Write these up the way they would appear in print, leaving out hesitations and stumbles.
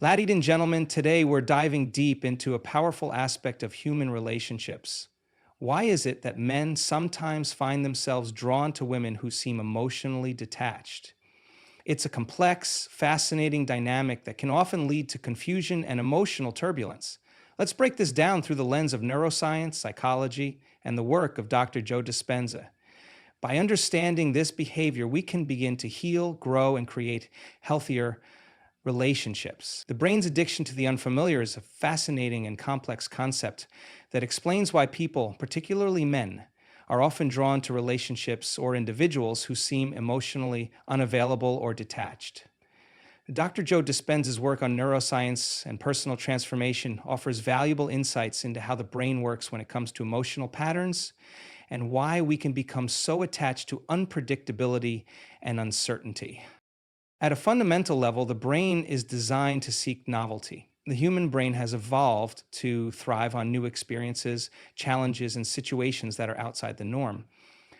Ladies and gentlemen, today we're diving deep into a powerful aspect of human relationships. Why is it that men sometimes find themselves drawn to women who seem emotionally detached? It's a complex, fascinating dynamic that can often lead to confusion and emotional turbulence. Let's break this down through the lens of neuroscience, psychology, and the work of Dr. Joe Dispenza. By understanding this behavior, we can begin to heal, grow, and create healthier relationships. The brain's addiction to the unfamiliar is a fascinating and complex concept that explains why people, particularly men, are often drawn to relationships or individuals who seem emotionally unavailable or detached. Dr. Joe Dispenza's work on neuroscience and personal transformation offers valuable insights into how the brain works when it comes to emotional patterns and why we can become so attached to unpredictability and uncertainty. At a fundamental level, the brain is designed to seek novelty. The human brain has evolved to thrive on new experiences, challenges, and situations that are outside the norm.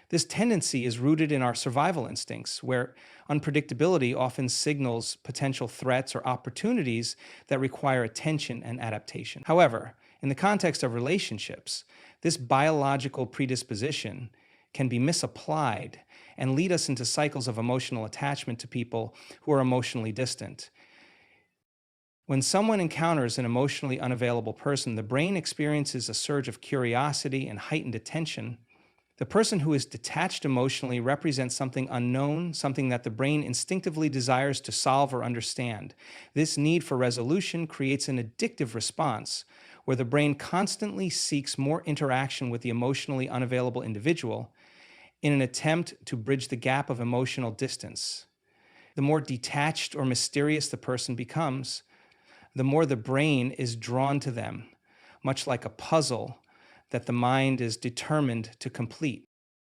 This tendency is rooted in our survival instincts, where unpredictability often signals potential threats or opportunities that require attention and adaptation. However, in the context of relationships, this biological predisposition can be misapplied and lead us into cycles of emotional attachment to people who are emotionally distant. When someone encounters an emotionally unavailable person, the brain experiences a surge of curiosity and heightened attention. The person who is detached emotionally represents something unknown, something that the brain instinctively desires to solve or understand. This need for resolution creates an addictive response where the brain constantly seeks more interaction with the emotionally unavailable individual in an attempt to bridge the gap of emotional distance. The more detached or mysterious the person becomes, the more the brain is drawn to them, much like a puzzle that the mind is determined to complete.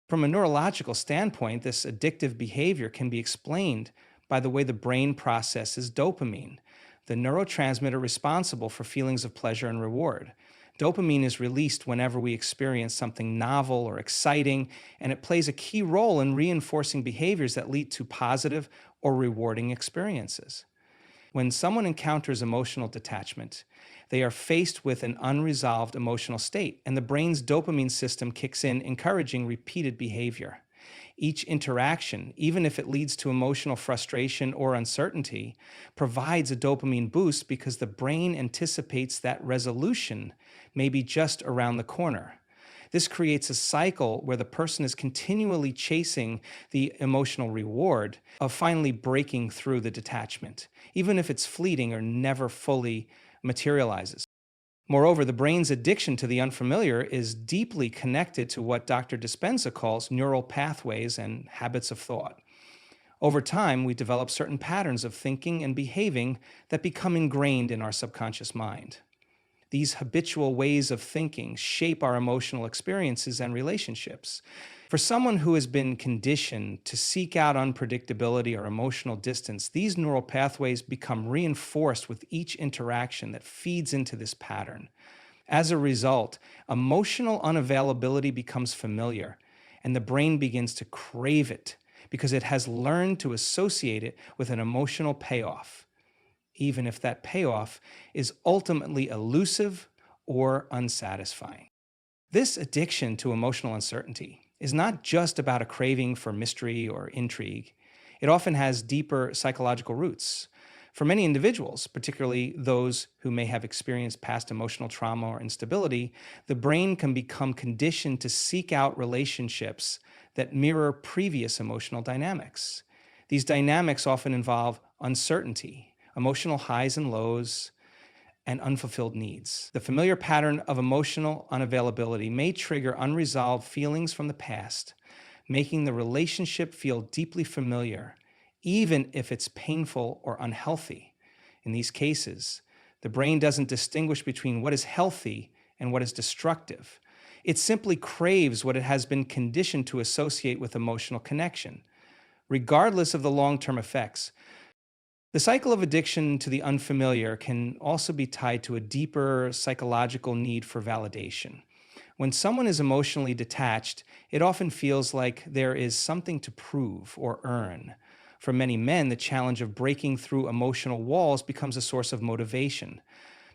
From a neurological standpoint, this addictive behavior can be explained by the way the brain processes dopamine, the neurotransmitter responsible for feelings of pleasure and reward. Dopamine is released whenever we experience something novel or exciting, and it plays a key role in reinforcing behaviors that lead to positive or rewarding experiences. When someone encounters emotional detachment, they are faced with an unresolved emotional state, and the brain's dopamine system kicks in, encouraging repeated behavior. Each interaction, even if it leads to emotional frustration or uncertainty, provides a dopamine boost because the brain anticipates that resolution may be just around the corner. This creates a cycle where the person is continually chasing the emotional reward of finally breaking through the detachment, even if it's fleeting or never fully materializes. Moreover, the brain's addiction to the unfamiliar is deeply connected to what Dr. Dispenza calls neural pathways and habits of thought. Over time, we develop certain patterns of thinking and behaving that become ingrained in our subconscious mind. These habitual ways of thinking shape our emotional experiences and relationships. For someone who has been conditioned to seek out unpredictability or emotional distance, these neural pathways become reinforced with each interaction that feeds into this pattern. As a result, emotional unavailability becomes familiar, and the brain begins to crave it because it has learned to associate it with an emotional payoff, even if that payoff is ultimately elusive or unsatisfying. This addiction to emotional uncertainty is not just about a craving for mystery or intrigue. It often has deeper psychological roots. For many individuals, particularly those who may have experienced past emotional trauma or instability, the brain can become conditioned to seek out relationships that mirror previous emotional dynamics. These dynamics often involve uncertainty, emotional highs and lows, and unfulfilled needs. The familiar pattern of emotional unavailability may trigger unresolved feelings from the past, making the relationship feel deeply familiar, even if it's painful or unhealthy. In these cases, the brain doesn't distinguish between what is healthy and what is destructive. It simply craves what it has been conditioned to associate with emotional connection, regardless of the long-term effects. The cycle of addiction to the unfamiliar can also be tied to a deeper psychological need for validation. When someone is emotionally detached, it often feels like there is something to prove or earn. For many men, the challenge of breaking through emotional walls becomes a source of motivation.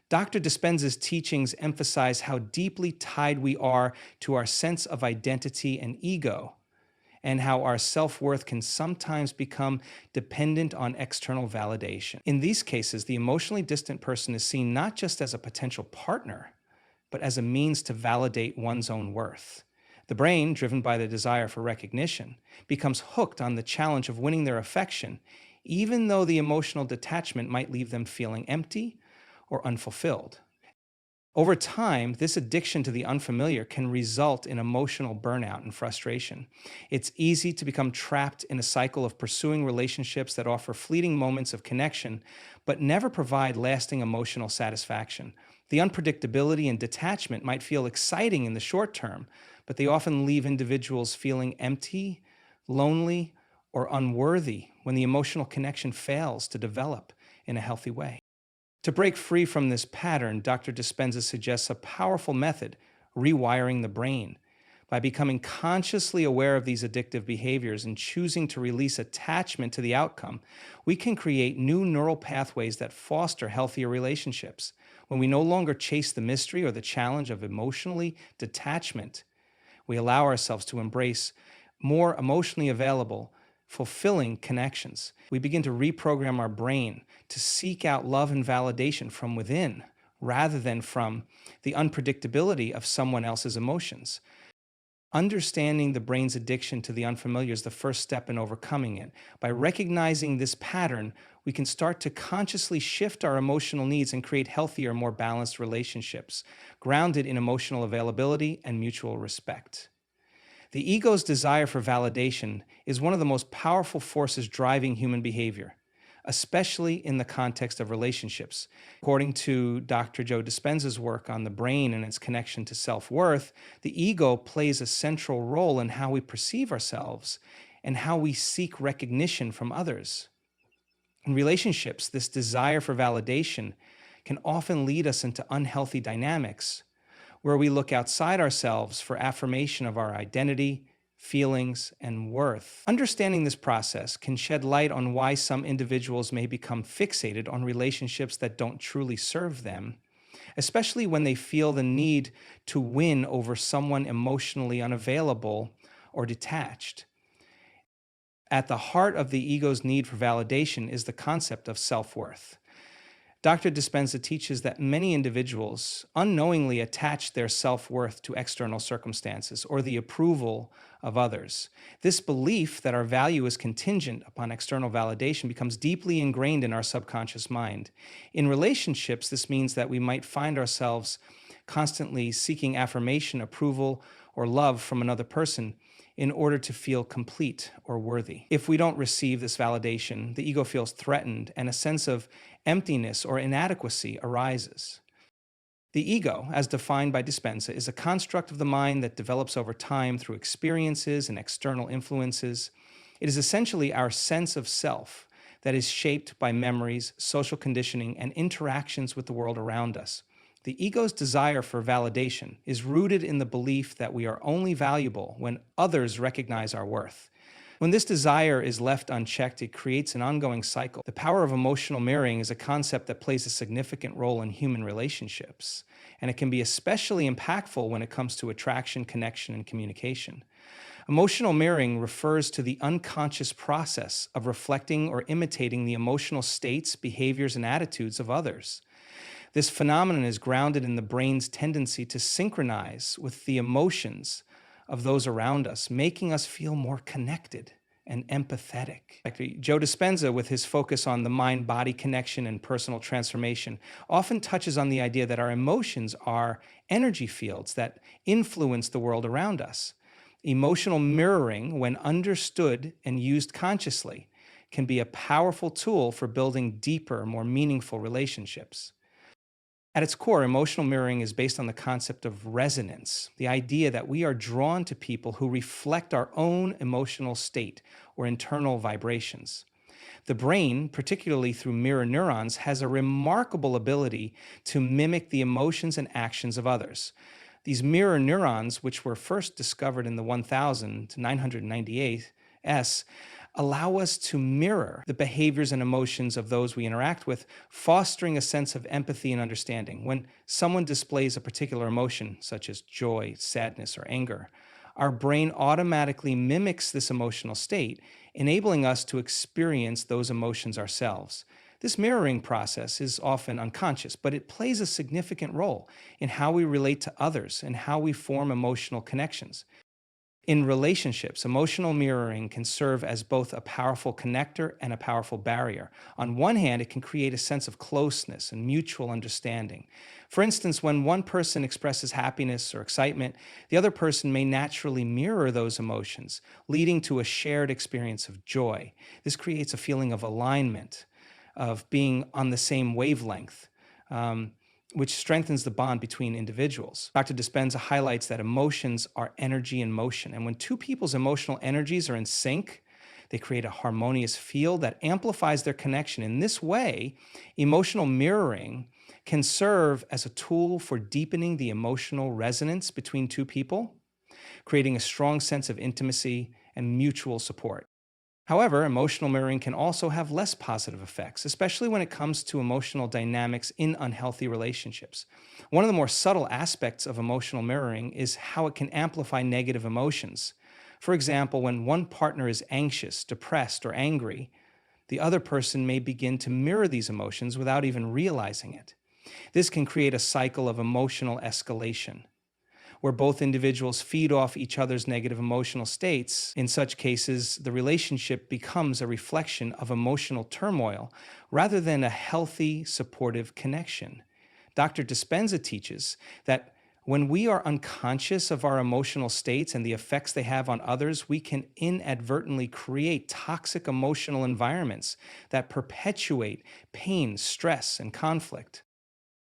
Dr. Dispenza's teachings emphasize how deeply tied we are to our sense of identity and ego, and how our self worth can sometimes become dependent on external validation. In these cases, the emotionally distant person is seen not just as a potential partner, but as a means to validate one's own worth. The brain, driven by the desire for recognition, becomes hooked on the challenge of winning their affection, even though the emotional detachment might leave them feeling empty or unfulfilled. Over time, this addiction to the unfamiliar can result in emotional burnout and frustration. It's easy to become trapped in a cycle of pursuing relationships that offer fleeting moments of connection, but never provide lasting emotional satisfaction. The unpredictability and detachment might feel exciting in the short term, but they often leave individuals feeling empty, lonely, or unworthy when the emotional connection fails to develop in a healthy way. To break free from this pattern, Dr. Dispenza suggests a powerful method: rewiring the brain. By becoming consciously aware of these addictive behaviors and choosing to release attachment to the outcome, we can create new neural pathways that foster healthier relationships. When we no longer chase the mystery or the challenge of emotionally detachment, we allow ourselves to embrace more emotionally available, fulfilling connections. We begin to reprogram our brain to seek out love and validation from within rather than from the unpredictability of someone else's emotions. Understanding the brain's addiction to the unfamiliar is the first step in overcoming it. By recognizing this pattern, we can start to consciously shift our emotional needs and create healthier, more balanced relationships, grounded in emotional availability and mutual respect. The ego's desire for validation is one of the most powerful forces driving human behavior, especially in the context of relationships. According to Dr. Joe Dispenza's work on the brain and its connection to self-worth, the ego plays a central role in how we perceive ourselves and how we seek recognition from others. In relationships, this desire for validation can often lead us into unhealthy dynamics where we look outside ourselves for affirmation of our identity, feelings, and worth. Understanding this process can shed light on why some individuals may become fixated on relationships that don't truly serve them, especially when they feel the need to win over someone emotionally unavailable or detached. At the heart of the ego's need for validation is the concept of self-worth. Dr. Dispenza teaches that many individuals unknowingly attach their self-worth to external circumstances or the approval of others. This belief that our value is contingent upon external validation becomes deeply ingrained in our subconscious mind. In relationships, this means that we might find ourselves constantly seeking affirmation, approval, or love from another person in order to feel complete or worthy. If we don't receive this validation, the ego feels threatened and a sense of emptiness or inadequacy arises. The ego, as defined by Dispenza, is a construct of the mind that develops over time through experiences and external influences. It is essentially our sense of self that is shaped by memories, social conditioning, and interactions with the world around us. The ego's desire for validation is rooted in the belief that we are only valuable when others recognize our worth. When this desire is left unchecked, it creates an ongoing cycle. The power of emotional mirroring is a concept that plays a significant role in human relationships, and it can be especially impactful when it comes to attraction, connection, and communication. Emotional mirroring refers to the unconscious process of reflecting or imitating the emotional states, behaviors, and attitudes of others. This phenomenon is grounded in the brain's tendency to synchronize with the emotions of those around us, making us feel more connected and empathetic. Joe Dispenza, with his focus on the mind-body connection and personal transformation, often touches on the idea that our emotions are energy fields that influence the world around us. Emotional mirroring, when understood and used consciously, can be a powerful tool for building deeper, more meaningful relationships. At its core, emotional mirroring is based on the concept of resonance, the idea that we are drawn to people who reflect our own emotional state or internal vibrations. The brain, particularly through mirror neurons, has a remarkable ability to mimic the emotions and actions of others. These mirror neurons, which were first discovered in the 1000 to 998 S, allow us to mirror the behaviors and emotions of those we interact with, fostering a sense of empathy and understanding. When someone displays a particular emotion, such as joy, sadness, or anger, our brain automatically mimics this emotional state, enabling us to experience those emotions ourselves. This mirroring process is often unconscious, but it plays a significant role in how we relate to others and how we form emotional connections. In relationships, emotional mirroring can serve as both a powerful connector and a powerful barrier. On one hand, it can create a sense of closeness and mutual understanding. For instance, when one person expresses happiness or excitement, the other person may naturally mirror those emotions, leading to a shared experience of joy. This creates a feeling of alignment, of being on the same wavelength. Which strengthens the bond between individuals. Dr. Dispenza highlights that emotions are energy in motion, and when two people's emotional energies are in sync, they create a harmonious field that amplifies their connection. In this way, emotional mirroring can serve as a tool for deepening the emotional resonance between two people, creating a strong sense of intimacy and mutual support. However, emotional mirroring can also have less positive effects, especially when it comes to emotional dynamics in unhealthy relationships. One of the more subtle aspects of emotional mirroring is how it can amplify negative emotions. For example, when one partner is anxious, depressed, or angry, the other person may begin to mirror these emotions without even realizing it. This can create a cycle of emotional escalation where both individuals feed off each other's negative emotional states. In such cases, the relationship becomes a reflection of emotional turmoil rather than a healthy, supportive connection. Dr. Dispenza teaches that when we are unconscious of our emotional states and the effects they have on others, we can inadvertently create toxic emotional environments that perpetuate pain, stress, and conflict.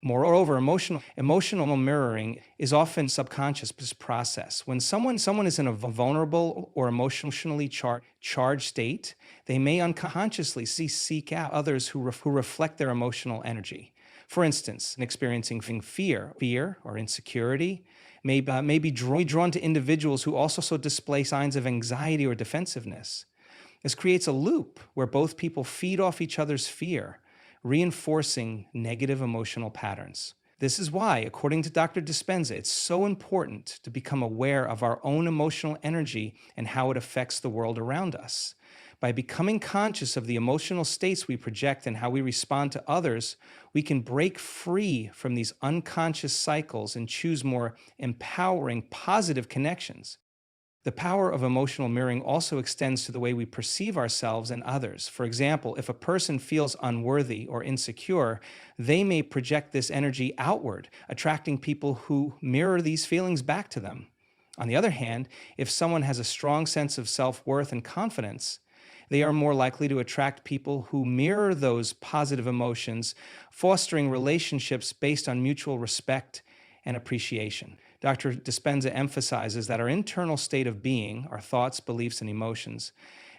Moreover, emotional mirroring is often subconscious process. When someone is in a vulnerable or emotionally charged state, they may unconsciously seek out others who reflect their emotional energy. For instance, experiencing fear or insecurity may be drawn to individuals who also display signs of anxiety or defensiveness. This creates a loop where both people feed off each other's fear, reinforcing negative emotional patterns. This is why, according to Dr. Dispenza, it's so important to become aware of our own emotional energy and how it affects the world around us. By becoming conscious of the emotional states we project and how we respond to others, we can break free from these unconscious cycles and choose more empowering, positive connections. The power of emotional mirroring also extends to the way we perceive ourselves and others. For example, if a person feels unworthy or insecure, they may project this energy outward, attracting people who mirror these feelings back to them. On the other hand, if someone has a strong sense of self-worth and confidence, they are more likely to attract people who mirror those positive emotions, fostering relationships based on mutual respect and appreciation. Dr. Dispenza emphasizes that our internal state of being, our thoughts, beliefs, and emotions,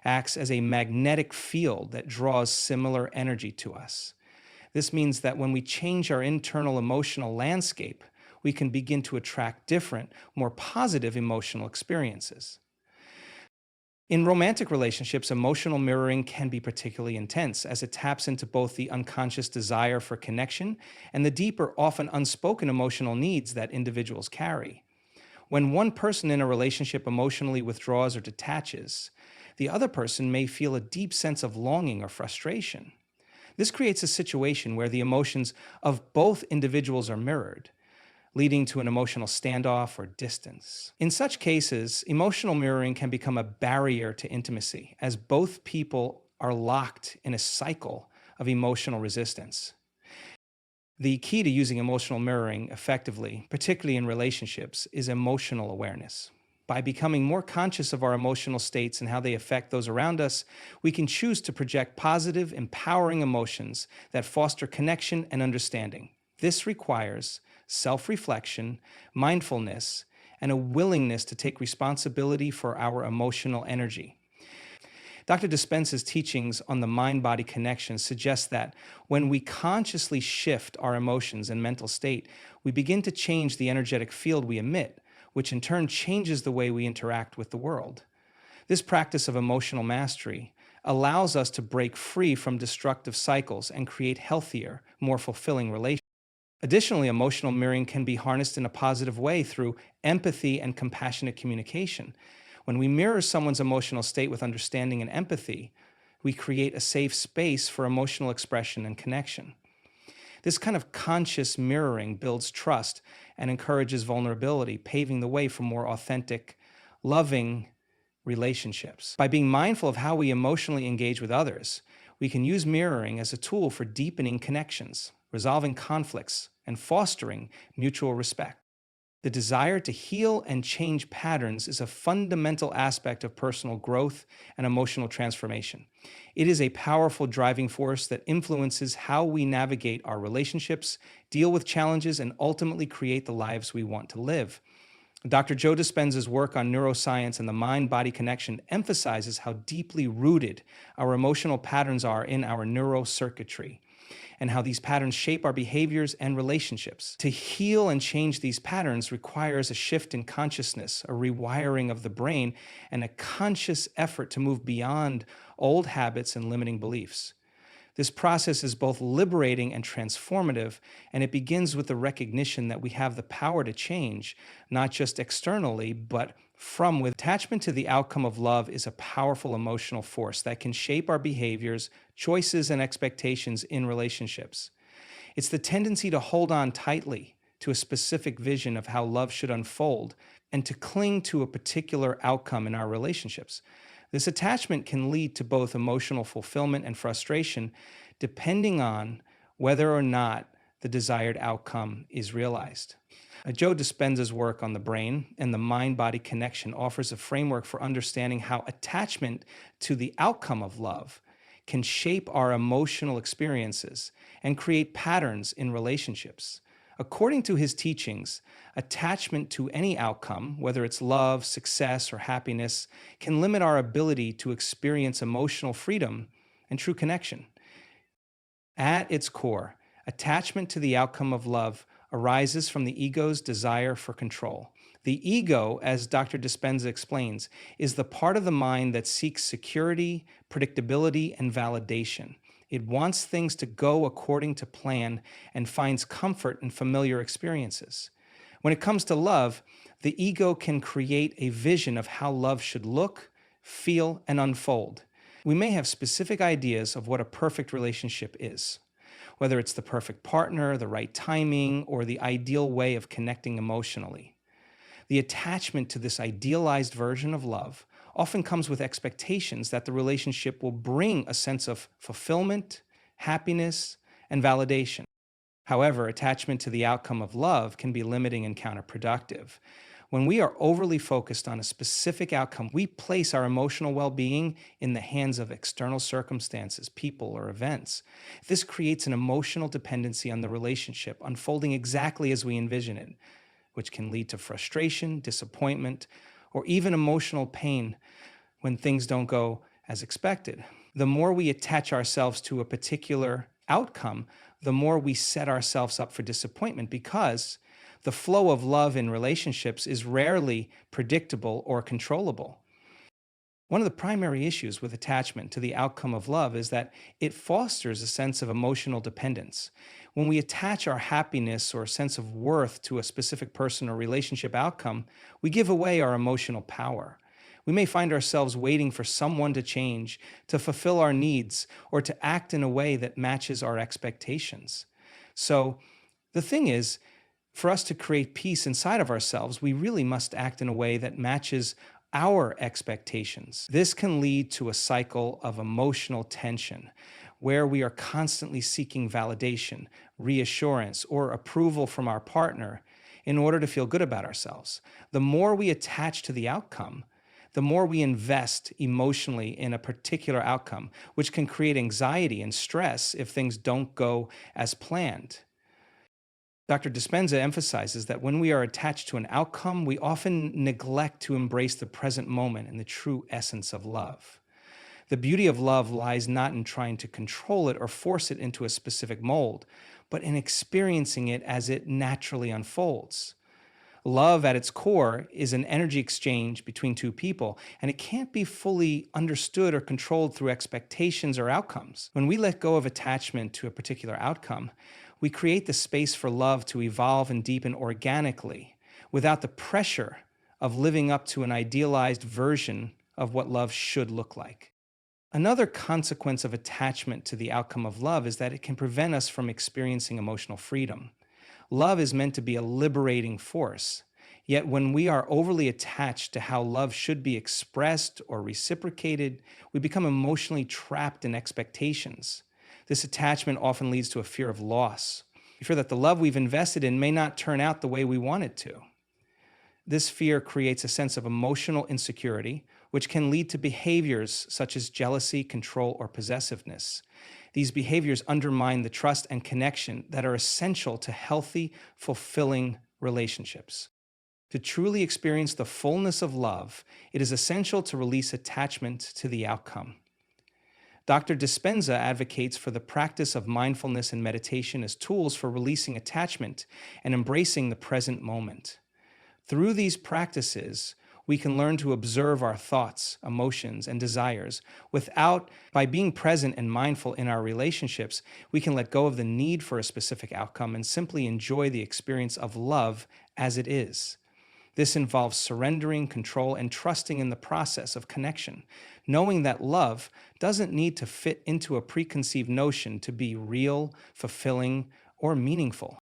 acts as a magnetic field that draws similar energy to us. This means that when we change our internal emotional landscape, we can begin to attract different, more positive emotional experiences. In romantic relationships, emotional mirroring can be particularly intense as it taps into both the unconscious desire for connection and the deeper, often unspoken emotional needs that individuals carry. When one person in a relationship emotionally withdraws or detaches, the other person may feel a deep sense of longing or frustration. This creates a situation where the emotions of both individuals are mirrored, leading to an emotional standoff or distance. In such cases, emotional mirroring can become a barrier to intimacy, as both people are locked in a cycle of emotional resistance. The key to using emotional mirroring effectively, particularly in relationships, is emotional awareness. By becoming more conscious of our emotional states and how they affect those around us, we can choose to project positive, empowering emotions that foster connection and understanding. This requires self-reflection, mindfulness, and a willingness to take responsibility for our emotional energy. Dr. Dispenza's teachings on the mind-body connection suggest that when we consciously shift our emotions and mental state, we begin to change the energetic field we emit, which in turn changes the way we interact with the world. This practice of emotional mastery allows us to break free from destructive cycles and create healthier, more fulfilling relationships. Additionally, emotional mirroring can be harnessed in a positive way through empathy and compassionate communication. When we mirror someone's emotional state with understanding and empathy, we create a safe space for emotional expression and connection. This kind of conscious mirroring builds trust and encourages vulnerability, paving the way for more authentic, loving relationships. By being mindful of how we emotionally engage with others, we can use mirroring as a tool for deepening connections, resolving conflicts, and fostering mutual respect. The desire to heal and change patterns is a fundamental aspect of personal growth and emotional transformation. It is a powerful driving force that influences how we navigate our relationships, deal with challenges, and ultimately create the lives we want to live. Dr. Joe Dispenza's work on neuroscience and the mind-body connection emphasizes how deeply rooted our emotional patterns are in our neurocircuitry, and how these patterns shape our behaviors and relationships. To heal and change these patterns requires a shift in consciousness, a rewiring of the brain, and a conscious effort to move beyond old habits and limiting beliefs. This process is both liberating and transformative, and it begins with the recognition that we have the power to change, not just externally, but from within. Attachment to the outcome of love is a powerful emotional force that can shape our behaviors, choices, and expectations in relationships. It's the tendency to hold on tightly to a specific vision of how love should unfold and to cling to a particular outcome in our relationships. This attachment can lead to both emotional fulfillment and frustration, depending on whether or not the desired outcome is realized. Joe Dispenza's work on the brain and the mind-body connection offers a framework for understanding how attachment to the outcome of love can shape our emotional experiences and create patterns in relationships. According to his teachings, attachment to any outcome, whether it's love, success, or happiness, can limit our ability to experience emotional freedom and true connection. At its core, attachment to the outcome of love arises from the ego's desire for control. The ego, as Dr. Dispenza explains, is the part of the mind that seeks security, predictability, and validation. It wants things to go according to plan and finds comfort in familiar experiences. When it comes to love, the ego can create a vision of how love should look, feel, and unfold. We may have specific ideas of what a perfect relationship is, whether it's the perfect partner, the right timing, or the ideal way of connecting emotionally. The attachment to this idealized version of love often comes with expectations that the relationship will bring a sense of fulfillment, happiness, and validation. However, attachment to the outcome of love can be limiting and counterproductive. When we are overly focused on a specific outcome, we place our emotional well-being in the hands of external circumstances, people, or events. This creates an emotional dependency on the relationship, unfolding exactly as we envision it, which can lead to frustration, disappointment, or even emotional pain when things don't go as expected. The more we attach ourselves to a particular outcome, the more we set ourselves up for disappointment because the flow of love in relationships is rarely predictable or controllable. One of the primary issues with attachment to the outcome of love is that it fosters a sense of emotional dependence. When we attach our happiness or sense of worth to a specific person or relationship outcome, we give away our emotional power. We may find ourselves waiting for someone to change, to fulfill our needs, or to act in a way that matches our expectations. So, the thing is, for us to create peace inside of ourselves, we really must act in a way that matches our expectations. This can lead to a cycle of emotional tension where we are constantly seeking validation, reassurance, or approval from our partner in order to feel good about ourselves. The more we attach to the outcome, the more we invest emotionally in a particular outcome, which can create anxiety and stress if things don't go as planned. Dr. Dispenza emphasizes that when we are attached to an outcome, we often neglect to embrace the present moment and the true essence of love. The beauty of love lies not in trying to control it or force it into a specific mold, but in experiencing it as it naturally unfolds. Love at its core is an energy exchange between two people, and it can't be fully understood or controlled through expectations or outcomes. When we let go of attachment to a particular outcome, we create the space for love to evolve and deepen organically without the pressure of living up to an idealized version of what love should look like. Another consequence of attachment to the outcome of love is that it can prevent us from experiencing emotional freedom. Love is meant to be a liberating force. Yet when we are overly attached to how love should be expressed or reciprocated, we become emotionally trapped in expectations. This attachment often leads to a fear of loss. We fear that the love we've invested in may not turn out the way we want it to. This fear creates a sense of emotional insecurity, which can lead to behaviors such as jealousy, control, or possessiveness. These behaviors undermine the trust and connection that are essential to healthy, fulfilling relationships. To truly experience the fullness of love, it is essential to release attachment to the outcome. Dr. Dispenza advocates for the practice of mindfulness and meditation as tools for releasing attachment and embracing the present moment. Through these practices, we can learn to observe our thoughts, emotions, and desires by being present and mindful in our relationships, we can let go of the need for a specific outcome and simply enjoy the experience of love as it is. This involves surrendering, control, and trusting in the process of connection, knowing that love doesn't need to fit into a preconceived notion to be real, fulfilling, or meaningful.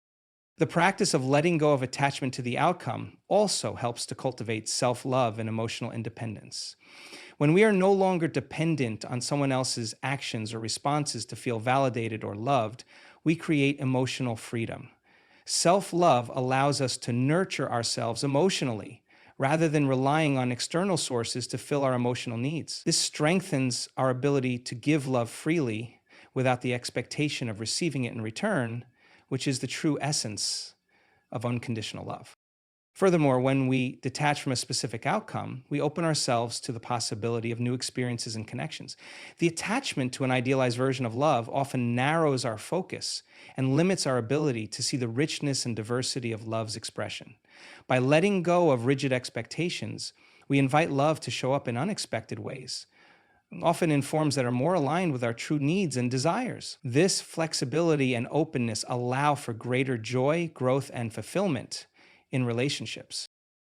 The practice of letting go of attachment to the outcome also helps to cultivate self-love and emotional independence. When we are no longer dependent on someone else's actions or responses to feel validated or loved, we create emotional freedom. Self-love allows us to nurture ourselves emotionally rather than relying on external sources to fill our emotional needs. This strengthens our ability to give love freely without the expectation of receiving it in return, which is the true essence of unconditional love. Furthermore, when we detach from a specific outcome, we open ourselves to the possibility of new experiences and connections. The attachment to an idealized version of love often narrows our focus and limits our ability to see the richness and diversity of love's expression. By letting go of rigid expectations, we invite love to show up in unexpected ways, often in forms that are more aligned with our true needs and desires. This flexibility and openness allow for greater joy, growth, and fulfillment in relationships.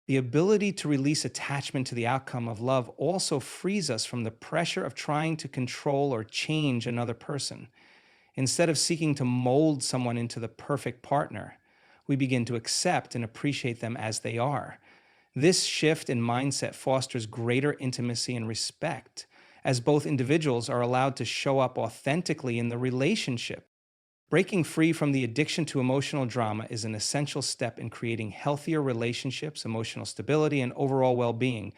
The ability to release attachment to the outcome of love also frees us from the pressure of trying to control or change another person. Instead of seeking to mold someone into the perfect partner, we begin to accept and appreciate them as they are. This shift in mindset fosters greater intimacy and respect, as both individuals are allowed to show up authentically in the relationship. Breaking free from the addiction to emotional drama is an essential step in creating healthier relationships, emotional stability, and overall well-being.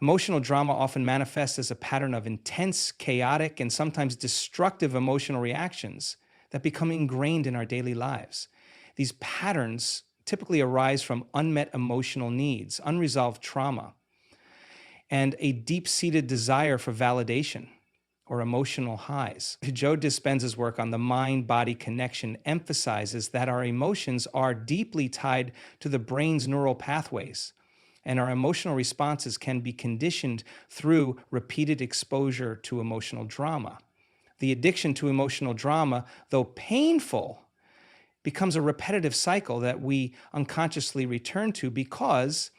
Emotional drama often manifests as a pattern of intense, chaotic, and sometimes destructive emotional reactions that become ingrained in our daily lives. These patterns typically arise from unmet emotional needs, unresolved trauma, and a deep-seated desire for validation or emotional highs. Joe Dispenza's work on the mind-body connection emphasizes that our emotions are deeply tied to the brain's neural pathways, and our emotional responses can be conditioned through repeated exposure to emotional drama. The addiction to emotional drama, though painful, becomes a repetitive cycle that we unconsciously return to because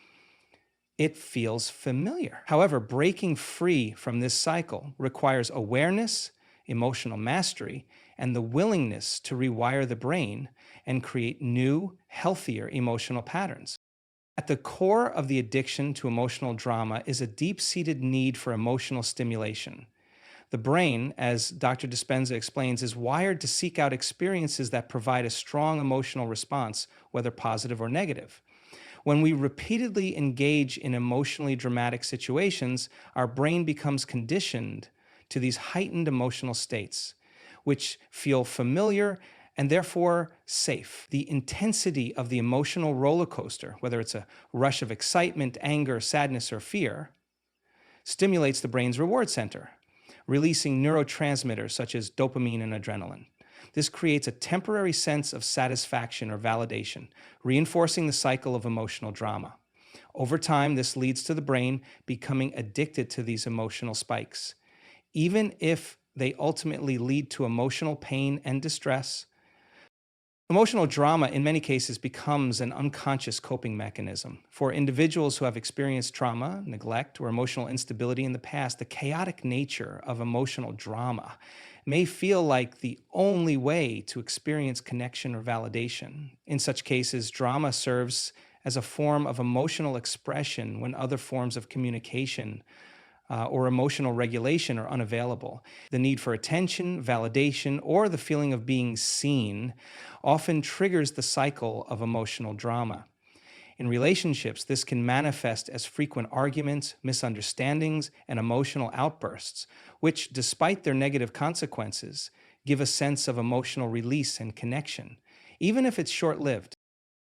it feels familiar. However, breaking free from this cycle requires awareness, emotional mastery, and the willingness to rewire the brain and create new, healthier emotional patterns. At the core of the addiction to emotional drama is a deep-seated need for emotional stimulation. The brain, as Dr. Dispenza explains, is wired to seek out experiences that provide a strong emotional response, whether positive or negative. When we repeatedly engage in emotionally dramatic situations, our brain becomes conditioned to these heightened emotional states, which feel familiar and therefore safe. The intensity of the emotional roller coaster, whether it's a rush of excitement, anger, sadness, or fear, stimulates the brain's reward center, releasing neurotransmitters such as dopamine and adrenaline. This creates a temporary sense of satisfaction or validation, reinforcing the cycle of emotional drama. Over time, this leads to the brain becoming addicted to these emotional spikes. Even if they ultimately lead to emotional pain and distress, emotional drama in many cases becomes an unconscious coping mechanism. For individuals who have experienced trauma, neglect, or emotional instability in the past, the chaotic nature of emotional drama may feel like the only way to experience connection or validation. In such cases, drama serves as a form of emotional expression when other forms of communication or emotional regulation are unavailable. The need for attention, validation, or the feeling of being seen often triggers the cycle of emotional drama. In relationships, this can manifest as frequent arguments, misunderstandings, and emotional outbursts, which, despite their negative consequences, give a sense of emotional release and connection, even if it's short lived.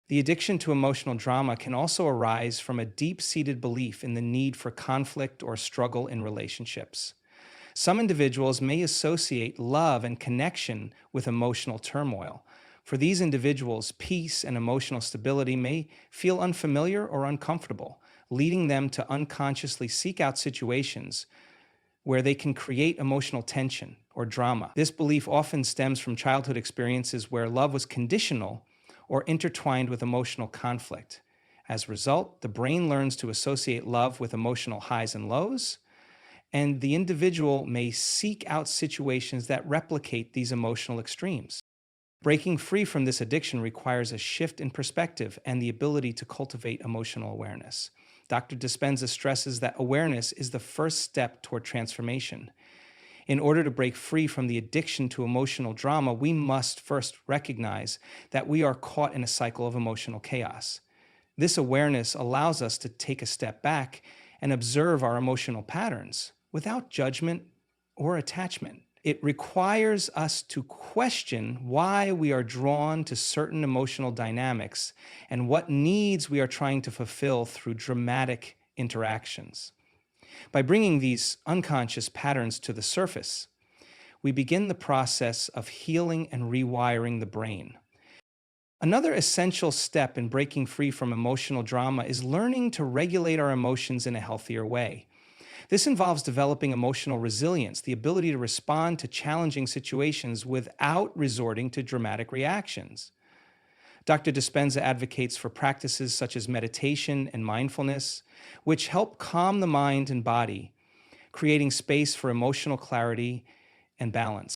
The addiction to emotional drama can also arise from a deep seated belief in the need for conflict or struggle in relationships. Some individuals may associate love and connection with emotional turmoil. For these individuals, peace and emotional stability may feel unfamiliar or uncomfortable, leading them to unconsciously seek out situations where they can create emotional tension or drama. This belief often stems from childhood experiences where love was conditional or intertwined with emotional conflict. As a result, the brain learns to associate love with emotional highs and lows, and the individual may seek out situations that replicate these emotional extremes. Breaking free from this addiction requires a shift in perspective and the ability to cultivate emotional awareness. Dr. Dispenza stresses that awareness is the first step toward transformation. In order to break free from the addiction to emotional drama, we must first recognize that we are caught in a cycle of emotional chaos. This awareness allows us to take a step back and observe our emotional patterns without judgment or attachment. It requires us to question why we are drawn to certain emotional dynamics and what needs we are trying to fulfill through dramatic interactions. By bringing these unconscious patterns to the surface, we begin the process of healing and rewiring the brain. Another essential step in breaking free from emotional drama is learning to regulate our emotions in a healthier way. This involves developing emotional resilience, the ability to respond to challenging situations without resorting to dramatic reactions. Dr. Dispenza advocates for practices such as meditation and mindfulness, which help calm the mind and body, creating space for emotional clarity and balance.